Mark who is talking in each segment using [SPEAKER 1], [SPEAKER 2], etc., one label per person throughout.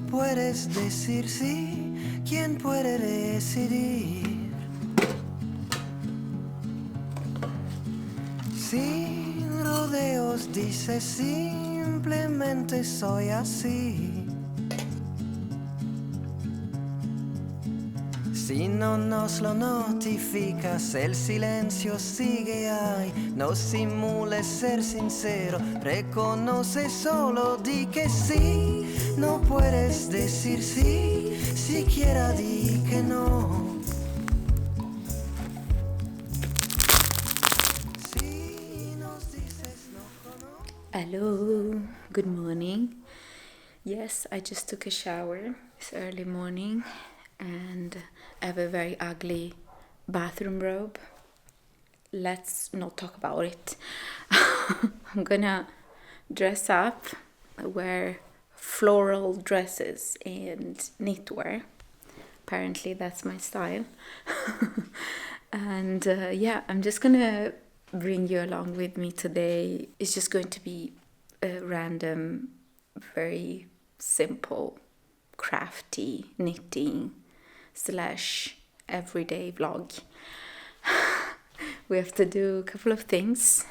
[SPEAKER 1] puedes decir sí, ¿quién puede decidir? Sin rodeos dice simplemente soy así. Si no nos lo notificas, el silencio sigue ahí. No simules ser sincero, reconoce solo, di que sí. No puedes decir sí, siquiera di que no. Si nos dices no conozco.
[SPEAKER 2] Hello, good morning. Yes, I just took a shower. It's early morning and I have a very ugly bathroom robe. Let's not talk about it. I'm gonna dress up, wear floral dresses and knitwear. Apparently, that's my style. And yeah, I'm just gonna bring you along with me today. It's just going to be a random, very simple, crafty knitting / everyday vlog. We have to do a couple of things.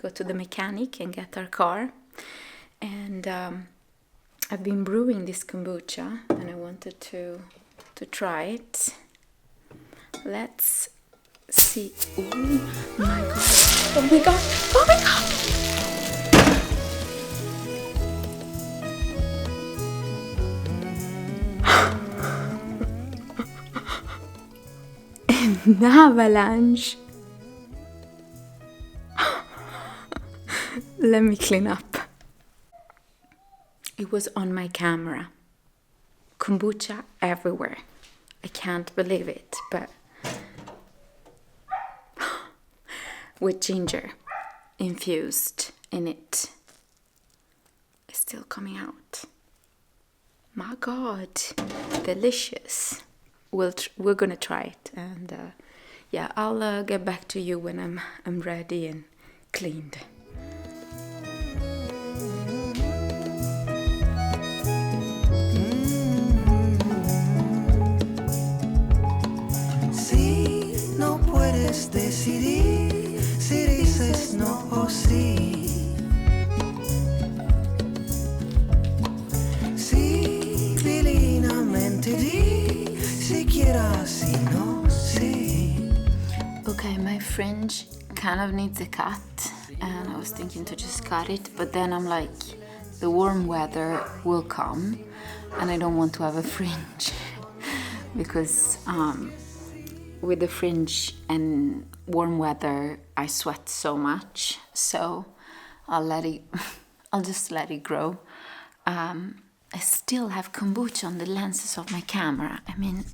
[SPEAKER 2] Go to the mechanic and get our car. And I've been brewing this kombucha and I wanted to try it. Let's see. Oh my god. Oh my god. Oh my god. An avalanche. Let me clean up. It was on my camera. Kombucha everywhere. I can't believe it, but with ginger infused in it. It's still coming out. My god, delicious. We're gonna try it, and yeah, I'll get back to you when I'm ready and cleaned.
[SPEAKER 1] Si no puedes decidir, si dices no o sí. Si divinamente di, siquiera si no sí.
[SPEAKER 2] Okay, my fringe kind of needs a cut, and I was thinking to just cut it, but then I'm like, the warm weather will come, and I don't want to have a fringe because with the fringe and warm weather, I sweat so much, so I'll just let it grow. I still have kombucha on the lenses of my camera. I mean,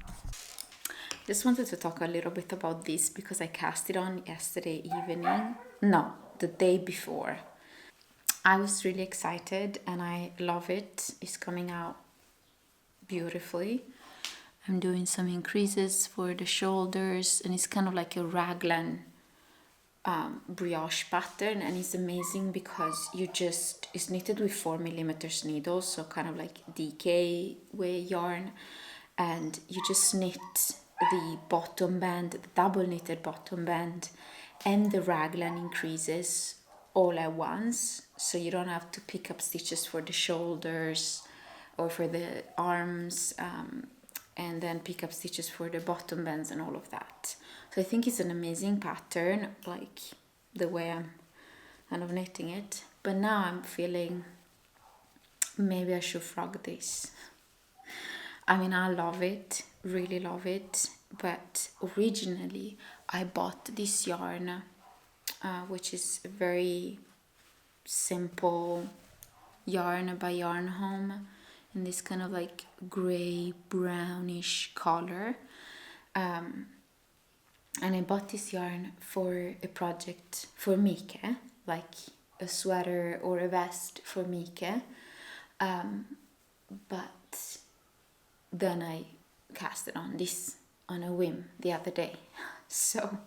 [SPEAKER 2] just wanted to talk a little bit about this because I cast it on yesterday evening. No, the day before. I was really excited and I love it. It's coming out beautifully. I'm doing some increases for the shoulders and it's kind of like a raglan brioche pattern, and it's amazing because it's knitted with 4mm needles, so kind of like DK way yarn, and you just knit the bottom band, the double knitted bottom band and the raglan increases all at once, so you don't have to pick up stitches for the shoulders or for the arms, and then pick up stitches for the bottom bands and all of that. So I think it's an amazing pattern, like the way I'm kind of knitting it. But now I'm feeling maybe I should frog this. I mean, I love it, really love it. But originally I bought this yarn, which is a very simple yarn by Yarn Home, in this kind of like gray brownish color. And I bought this yarn for a project for Mike, like a sweater or a vest for Mike. But then I cast it on this on a whim the other day. So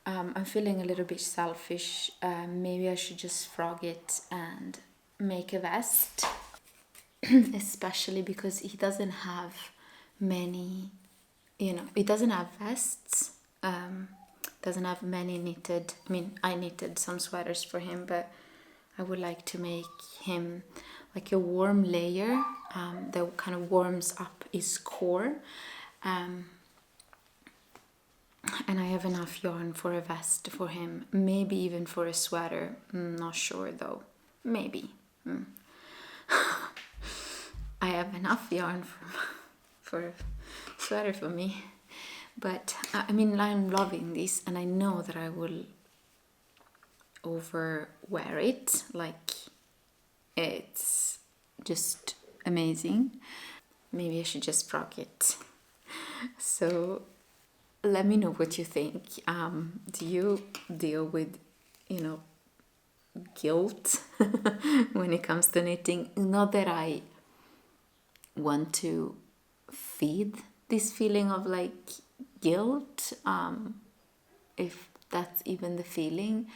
[SPEAKER 2] I'm feeling a little bit selfish. Maybe I should just frog it and make a vest. especially because he doesn't have many, he doesn't have vests, doesn't have many knitted. I mean, I knitted some sweaters for him, but I would like to make him like a warm layer that kind of warms up his core. And I have enough yarn for a vest for him, maybe even for a sweater. Not sure though. Maybe. I have enough yarn for a sweater for me. But I mean, I'm loving this, and I know that I will overwear it. Like, it's just amazing. Maybe I should just frock it. So let me know what you think. Do you deal with, guilt when it comes to knitting? Not that I want to feed this feeling of like guilt, if that's even the feeling,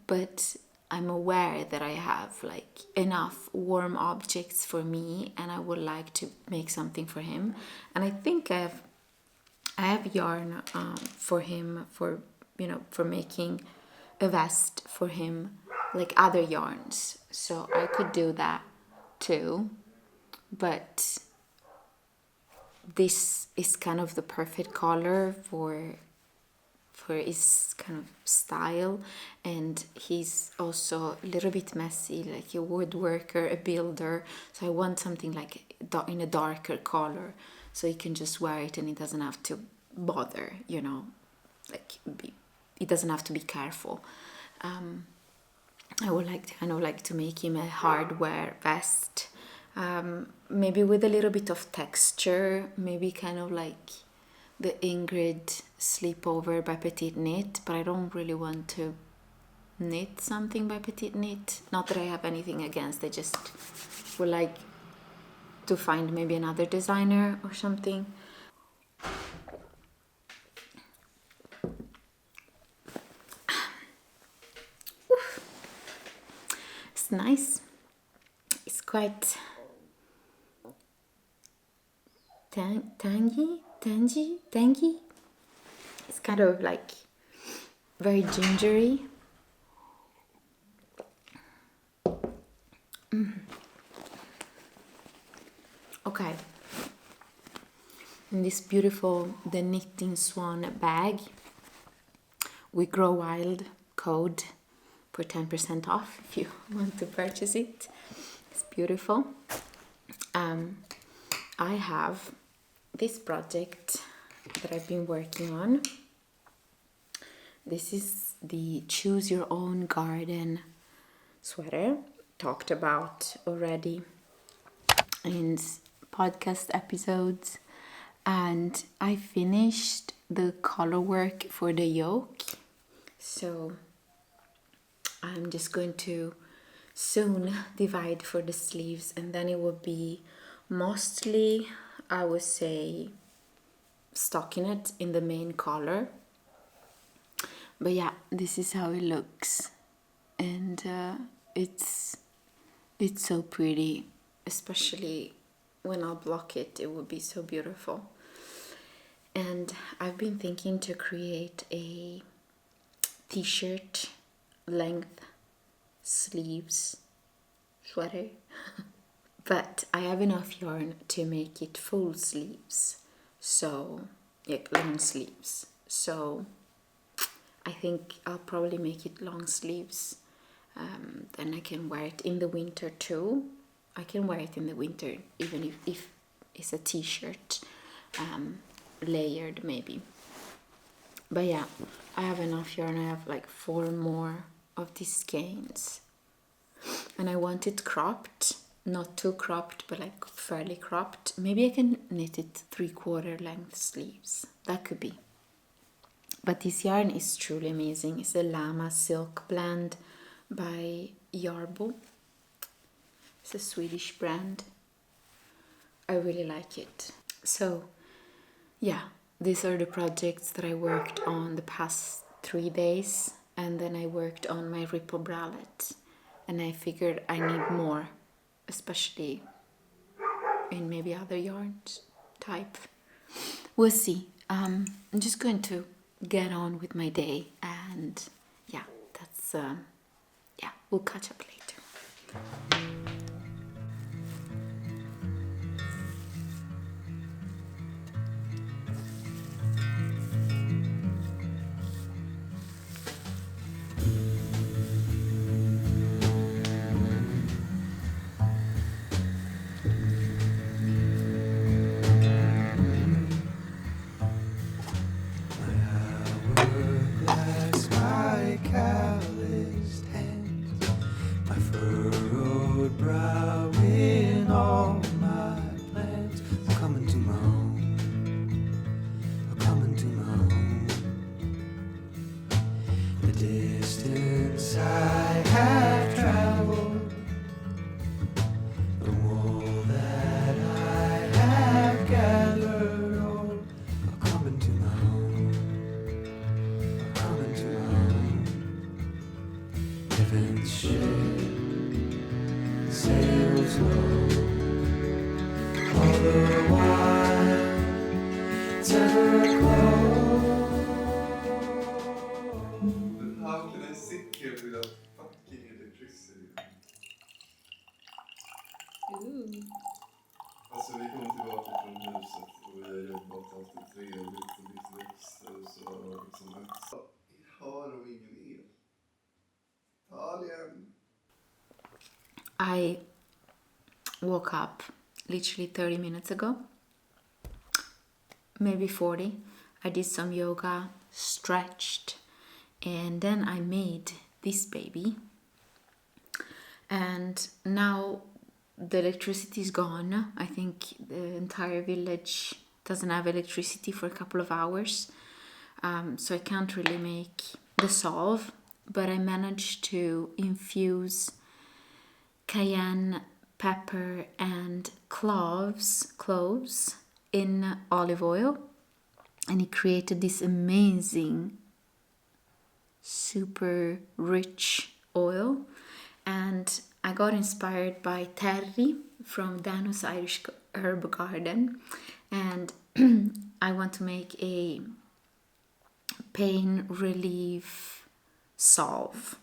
[SPEAKER 2] but I'm aware that I have like enough warm objects for me, and I would like to make something for him. And I think I have yarn for him for making a vest for him, like other yarns, so I could do that too. But this is kind of the perfect color for his kind of style, and he's also a little bit messy, like a woodworker, a builder, so I want something like in a darker color so he can just wear it and he doesn't have to bother, he doesn't have to be careful. I would like to make him a hardware vest, maybe with a little bit of texture, maybe kind of like the Ingrid Sleepover by Petite Knit, but I don't really want to knit something by Petite Knit. Not that I have anything against, I just would like to find maybe another designer or something. It's nice. It's quite tangy. It's kind of like very gingery. Okay. In this beautiful The Knitting Swan bag, we Grow Wild code for 10% off if you want to purchase it. It's beautiful. I have this project that I've been working on. This is the Choose Your Own Garden sweater, talked about already in podcast episodes, and I finished the color work for the yoke, so I'm just going to soon divide for the sleeves, and then it will be mostly, I would say, stockinette in the main color. But yeah, this is how it looks, and it's so pretty, especially when I'll block it. It would be so beautiful. And I've been thinking to create a t-shirt length sleeves sweater, but I have enough yarn to make it full sleeves, so like long sleeves. So I think I'll probably make it long sleeves. Then I can wear it in the winter too. I can wear it in the winter even if it's a t-shirt, layered maybe. But yeah, I have enough yarn. I have like 4 more of these skeins, and I want it cropped, not too cropped, but like fairly cropped. Maybe I can knit it 3/4 length sleeves. That could be. But this yarn is truly amazing. It's a Llama Silk blend by Jarbo. It's a Swedish brand. I really like it. So yeah, these are the projects that I worked on the past 3 days, and then I worked on my ripple bralette, and I figured I need more, especially in maybe other yarns type. We'll see. I'm just going to get on with my day, and yeah, that's yeah, we'll catch up later.
[SPEAKER 3] How can I sit here without fucking electricity? Alltså vi kom tillbaka från huset och vi har jobbat alltid trevligt och lite växter och så liksom har de ingen el. Italien.
[SPEAKER 2] I woke up literally 30 minutes ago, maybe 40. I did some yoga, stretched, and then I made this baby. And now the electricity is gone. I think the entire village doesn't have electricity for a couple of hours. So I can't really make the salve, but I managed to infuse cayenne pepper and cloves in olive oil, and it created this amazing super rich oil. And I got inspired by Terry from Dano's Irish Herb Garden, and I want to make a pain relief salve.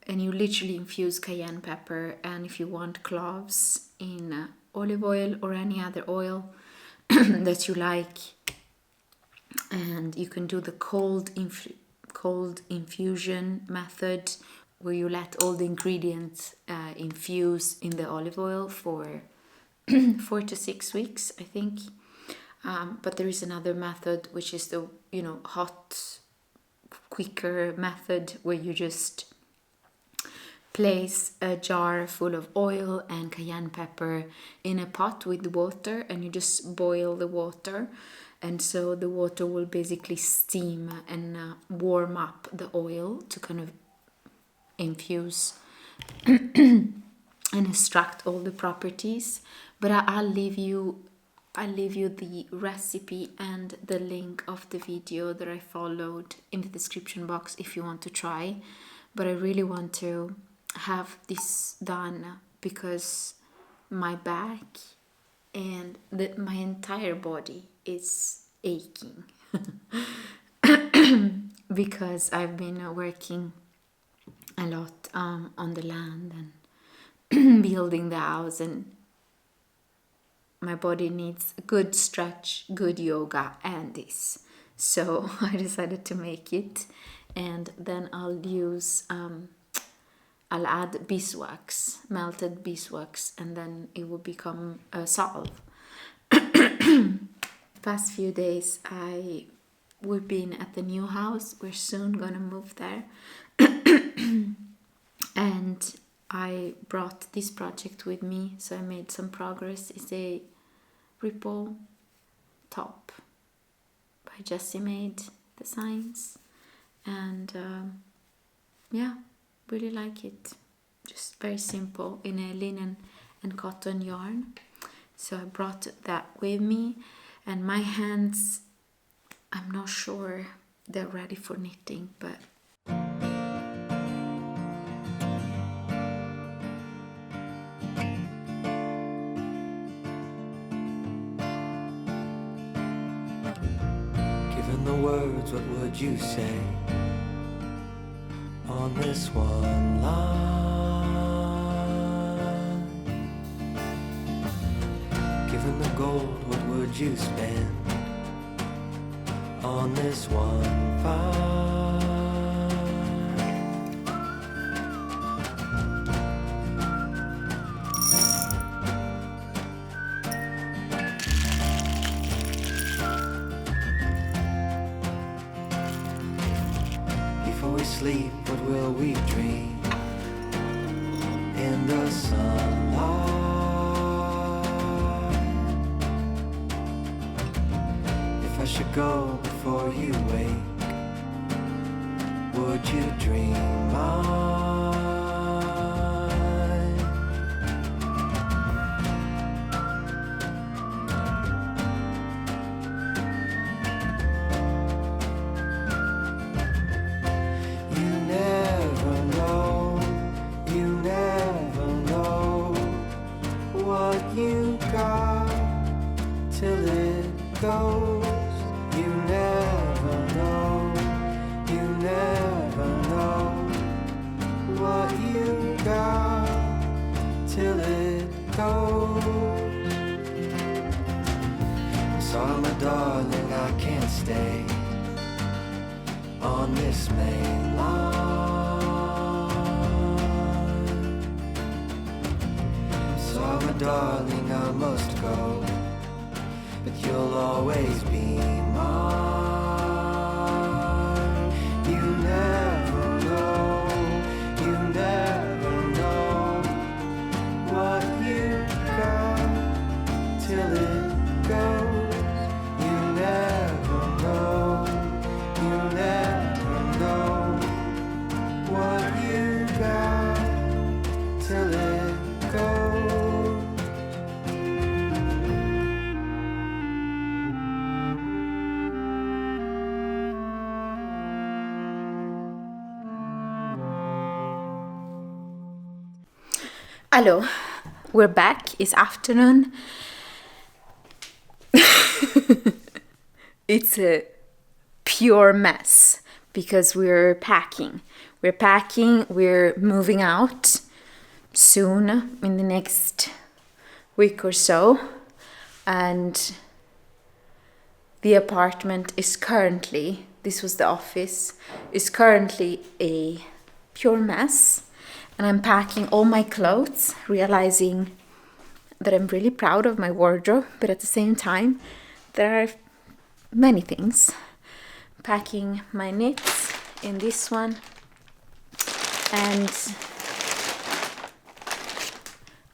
[SPEAKER 2] And you literally infuse cayenne pepper, and if you want cloves, in olive oil or any other oil that you like. And you can do the cold infusion method, where you let all the ingredients infuse in the olive oil for 4 to 6 weeks, I think. But there is another method, which is the hot, quicker method, where you just place a jar full of oil and cayenne pepper in a pot with water, and you just boil the water, and so the water will basically steam and warm up the oil to kind of infuse and extract all the properties. But I'll leave you the recipe and the link of the video that I followed in the description box if you want to try. But I really want to have this done because my back and my entire body is aching because I've been working a lot on the land and building the house, and my body needs a good stretch, good yoga, and this. So I decided to make it, and then I'll add beeswax, melted beeswax, and then it will become a salve. Past few days we've been at the new house. We're soon gonna move there. And I brought this project with me, so I made some progress. It's a ripple top by Jessie Made Designs, and yeah, really like it. Just very simple in a linen and cotton yarn. So I brought that with me, and my hands, I'm not sure they're ready for knitting, but
[SPEAKER 1] would you say on this one line? Given the gold, what would you spend on this one find? Before we sleep, what will we dream in the sunlight? If I should go before you wake, would you dream mine? You never know what you got till it goes. You never know what you got till it goes. So my darling, I can't stay on this main line. So my darling, I must go, but you'll always be mine. You never know what you got till it goes. You never know what you got till it goes.
[SPEAKER 2] Hello, we're back. It's afternoon. It's a pure mess because we're packing. We're moving out soon in the next week or so. And the apartment is currently, this was the office, is currently a pure mess. And I'm packing all my clothes, realizing that I'm really proud of my wardrobe, but at the same time, there are many things. Packing my knits in this one, and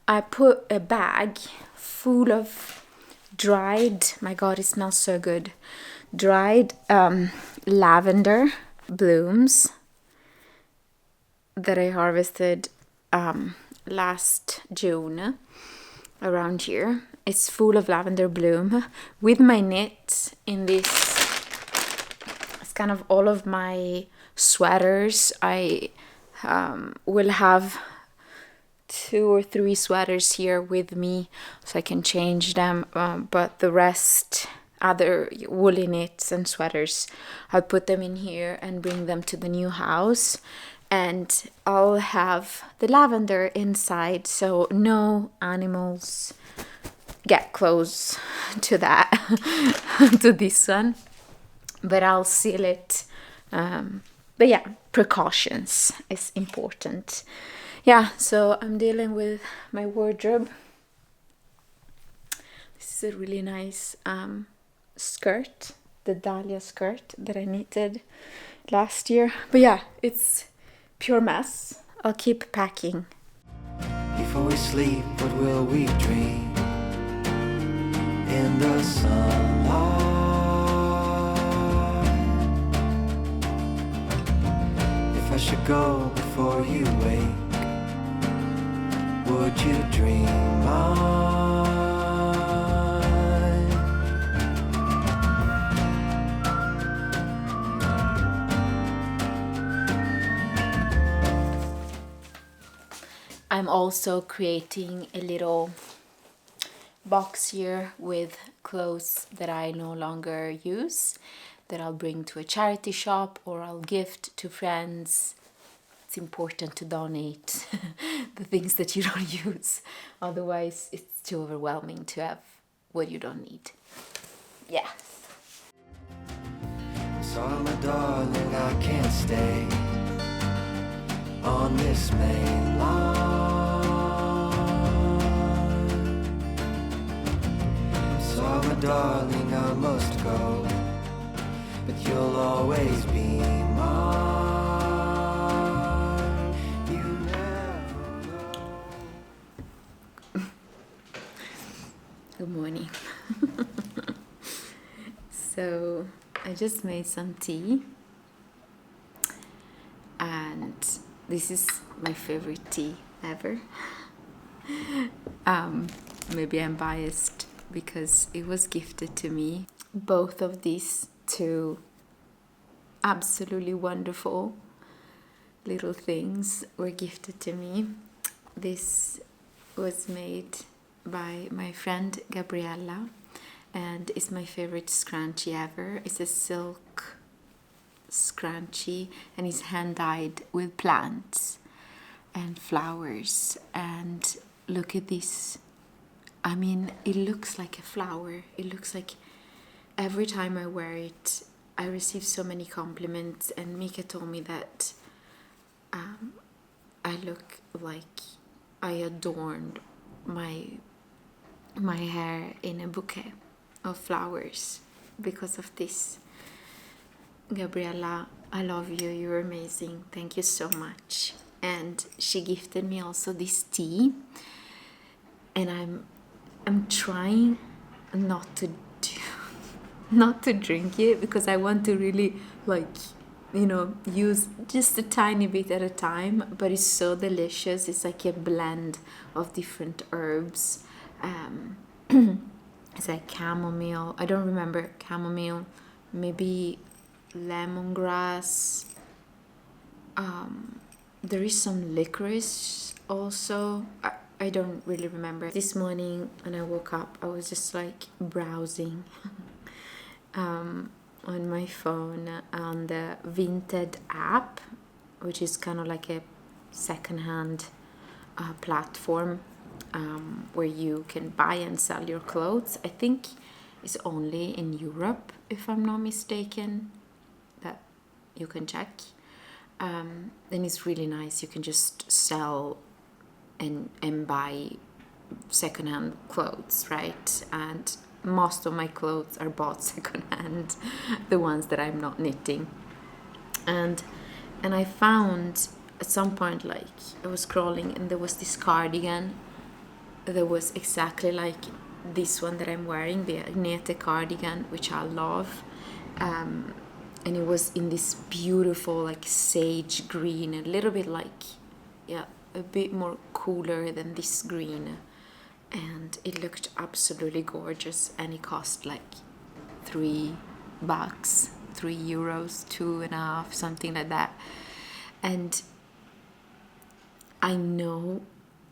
[SPEAKER 2] I put a bag full of dried, my god, it smells so good, dried lavender blooms that I harvested last June around here. It's full of lavender bloom with my knit in this. It's kind of all of my sweaters. I will have 2 or 3 sweaters here with me so I can change them, but the rest, other woolly knits and sweaters, I'll put them in here and bring them to the new house. And I'll have the lavender inside so no animals get close to that, to this one. But I'll seal it. But yeah, precautions is important. Yeah, so I'm dealing with my wardrobe. This is a really nice skirt, the Dahlia skirt that I knitted last year. But yeah, it's pure mess. I'll keep packing.
[SPEAKER 1] Before we sleep, what will we dream in the sunlight? If I should go before you wake, would you dream mine?
[SPEAKER 2] I'm also creating a little box here with clothes that I no longer use, that I'll bring to a charity shop or I'll gift to friends. It's important to donate the things that you don't use. Otherwise, it's too overwhelming to have what you don't need. Yeah.
[SPEAKER 1] Sorry, my darling, I can't stay on this main line. Sorry, my darling, I must go, but you'll always be mine. You never know.
[SPEAKER 2] Good morning. So I just made some tea, and this is my favorite tea ever. Maybe I'm biased because it was gifted to me. Both of these two absolutely wonderful little things were gifted to me. This was made by my friend Gabriella, and it's my favorite scrunchie ever. It's a silk scrunchie, and it's hand dyed with plants and flowers. And look at this. I mean, it looks like a flower. It looks like every time I wear it, I receive so many compliments, and Mika told me that I look like I adorned my hair in a bouquet of flowers because of this. Gabriella, I love you. You're amazing. Thank you so much. And she gifted me also this tea, and I'm trying not to drink it because I want to really use just a tiny bit at a time, but it's so delicious. It's like a blend of different herbs. It's like chamomile. I don't remember chamomile. Maybe lemongrass. There is some licorice also. I don't really remember. This morning when I woke up, I was just like browsing on my phone on the Vinted app, which is kind of like a secondhand platform where you can buy and sell your clothes. I think it's only in Europe, if I'm not mistaken, that you can check. Then it's really nice. You can just sell and buy secondhand clothes, right? And most of my clothes are bought secondhand, the ones that I'm not knitting. And I found at some point, like I was scrolling, and there was this cardigan that was exactly like this one that I'm wearing, the Agnete cardigan, which I love. And it was in this beautiful like sage green, a little bit like, yeah, a bit more cooler than this green. And it looked absolutely gorgeous, and it cost like €3, €3, 2.5, something like that. And I know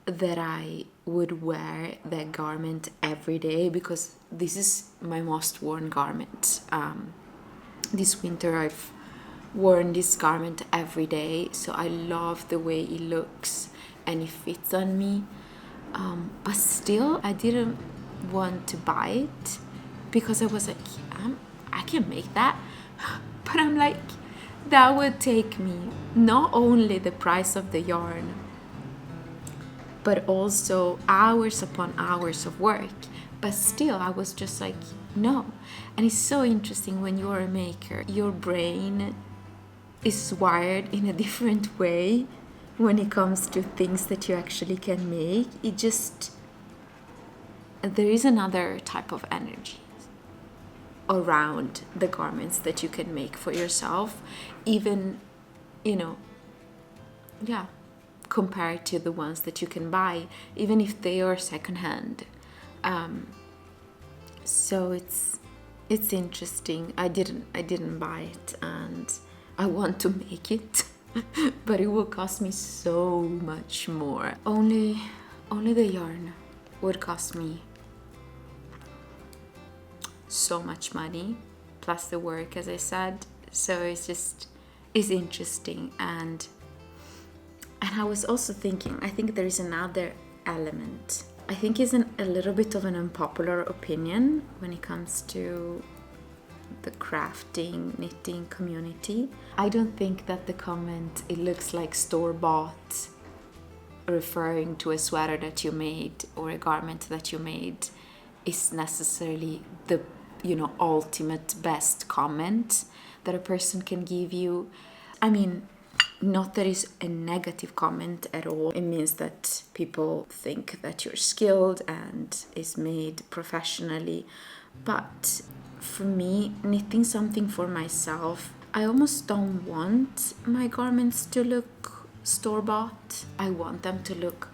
[SPEAKER 2] that I would wear that garment every day because this is my most worn garment. This winter I've worn this garment every day, so I love the way it looks and it fits on me. But still, I didn't want to buy it because I was like, I can make that. But I'm like, that would take me not only the price of the yarn, but also hours upon hours of work. But still, I was just like, no. And it's so interesting when you're a maker, your brain is wired in a different way when it comes to things that you actually can make. It just, there is another type of energy around the garments that you can make for yourself, even, compared to the ones that you can buy, even if they are secondhand. So it's interesting. I didn't buy it, and I want to make it. But it will cost me so much more. Only the yarn would cost me so much money, plus the work, as I said. So it's interesting. And I was also thinking, I think there is another element. I think it's a little bit of an unpopular opinion when it comes to the crafting, knitting community. I don't think that the comment, "it looks like store-bought," referring to a sweater that you made or a garment that you made, is necessarily the, ultimate best comment that a person can give you. I mean, not that it's a negative comment at all. It means that people think that you're skilled and is made professionally. But for me, knitting something for myself, I almost don't want my garments to look store-bought. I want them to look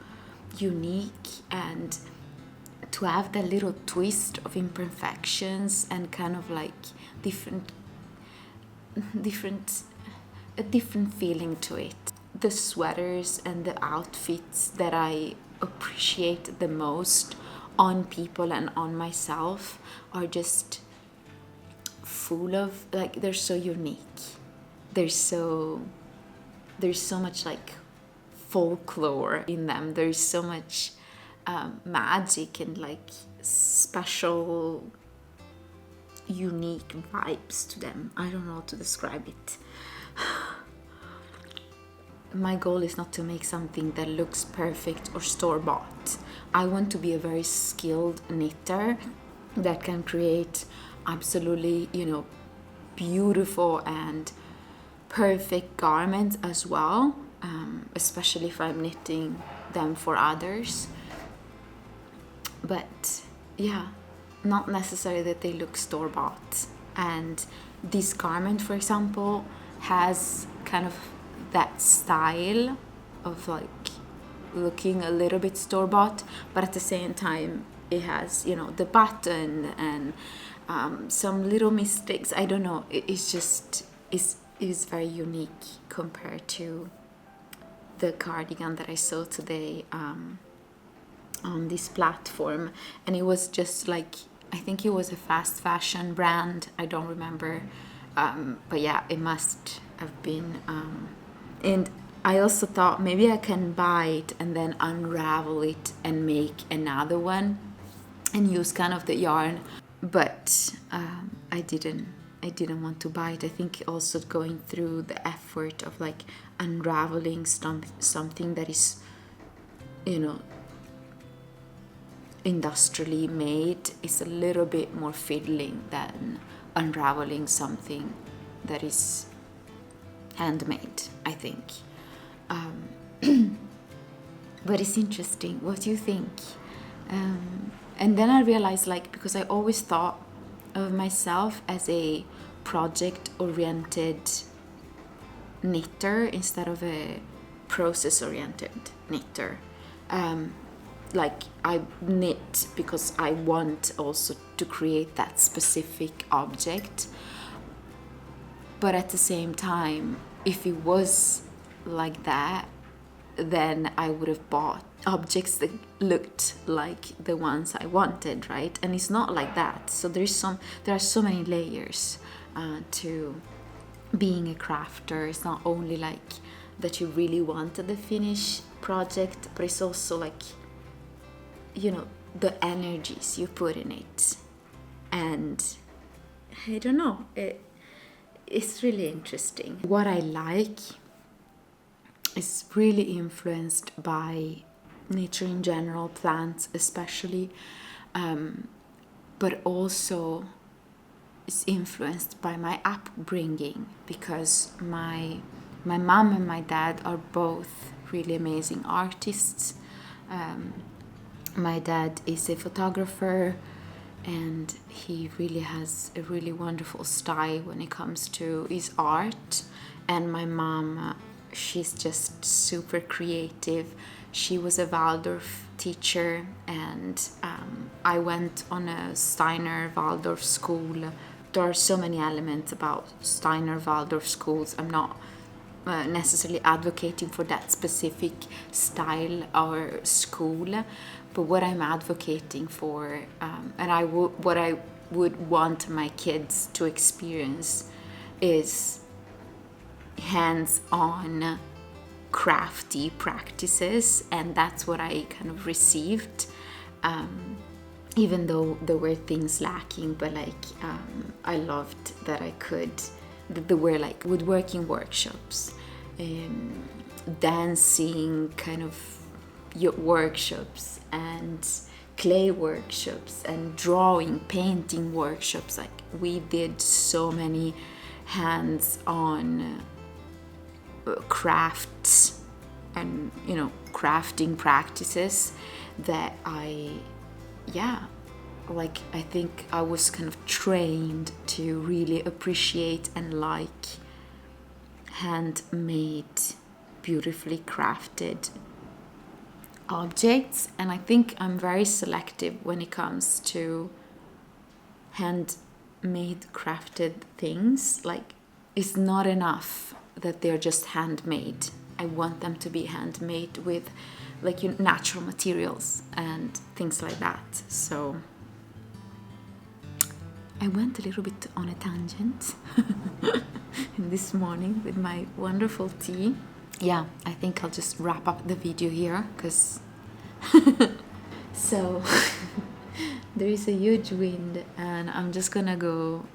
[SPEAKER 2] unique and to have that little twist of imperfections and kind of like a different feeling to it. The sweaters and the outfits that I appreciate the most on people and on myself are just full of, like, they're so unique. There's so much like folklore in them. There's so much magic and like special, unique vibes to them. I don't know how to describe it. My goal is not to make something that looks perfect or store-bought. I want to be a very skilled knitter that can create absolutely, beautiful and perfect garments as well, especially if I'm knitting them for others. But yeah, not necessarily that they look store-bought. And this garment, for example, has kind of that style of like looking a little bit store-bought, but at the same time it has, the button and some little mistakes. I don't know, it's just is very unique compared to the cardigan that I saw today on this platform. And it was just like, I think it was a fast fashion brand, I don't remember, but yeah, it must have been. And I also thought maybe I can buy it and then unravel it and make another one and use kind of the yarn, but I didn't want to buy it. I think also going through the effort of like unraveling something that is, industrially made is a little bit more fiddling than unraveling something that is handmade, I think. But it's interesting. What do you think? And then I realized, like, because I always thought of myself as a project-oriented knitter instead of a process-oriented knitter. Like, I knit because I want also to create that specific object. But at the same time, if it was like that, then I would have bought objects that looked like the ones I wanted, right? And it's not like that. So there are so many layers to being a crafter. It's not only like that you really wanted the finished project, but it's also like, the energies you put in it. And I don't know, it's really interesting. What I like is really influenced by nature in general, plants especially, but also is influenced by my upbringing, because my mom and my dad are both really amazing artists. My dad is a photographer, and he really has a really wonderful style when it comes to his art. And my mom, she's just super creative. She was a Waldorf teacher, and I went on a Steiner Waldorf school. There are so many elements about Steiner Waldorf schools. I'm not necessarily advocating for that specific style or school, but what I'm advocating for, and what I would want my kids to experience is hands-on crafty practices, and that's what I kind of received, even though there were things lacking. But like I loved that there were like woodworking workshops, dancing kind of workshops, and clay workshops, and drawing, painting workshops. Like we did so many hands-on crafts and crafting practices that I think I was kind of trained to really appreciate and like handmade, beautifully crafted objects. And I think I'm very selective when it comes to handmade crafted things. Like, it's not enough that they're just handmade. I want them to be handmade with like natural materials and things like that. So I went a little bit on a tangent this morning with my wonderful tea. Yeah, I think I'll just wrap up the video here, because so there is a huge wind and I'm just gonna go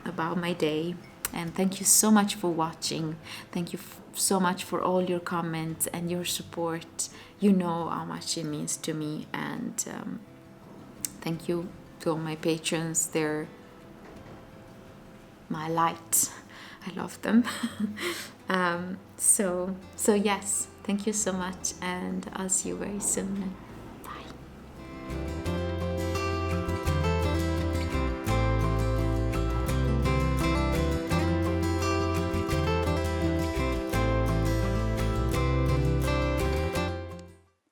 [SPEAKER 2] about my day. And thank you so much for watching. Thank you so much for all your comments and your support. You know how much it means to me. And thank you to all my patrons. They're my light. I love them. So yes, thank you so much, and I'll see you very soon.